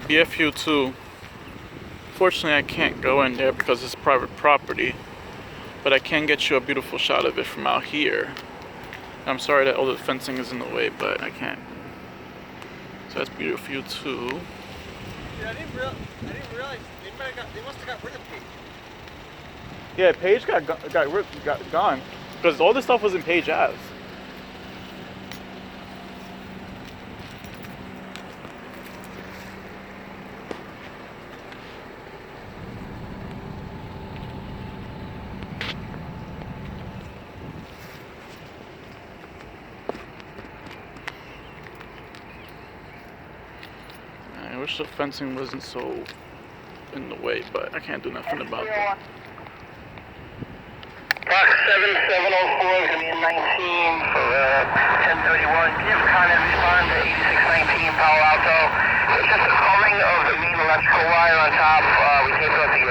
BFU 2. Fortunately, I can't go in there because it's private property, but I can get you a beautiful shot of it from out here. I'm sorry that all the fencing is in the way, but I can't. So that's BFU 2. Yeah, I didn't realize they must have got rid of Paige. Yeah, Paige got gone because all this stuff was in Paige Ave. I wish the fencing wasn't so in the way, but I can't do nothing about that. Box 7704 is going to be in 19 for 1031. Can you have Con Ed respond to 8619 Palo Alto? It's just a culling of the main electrical wire on top. We can't go to the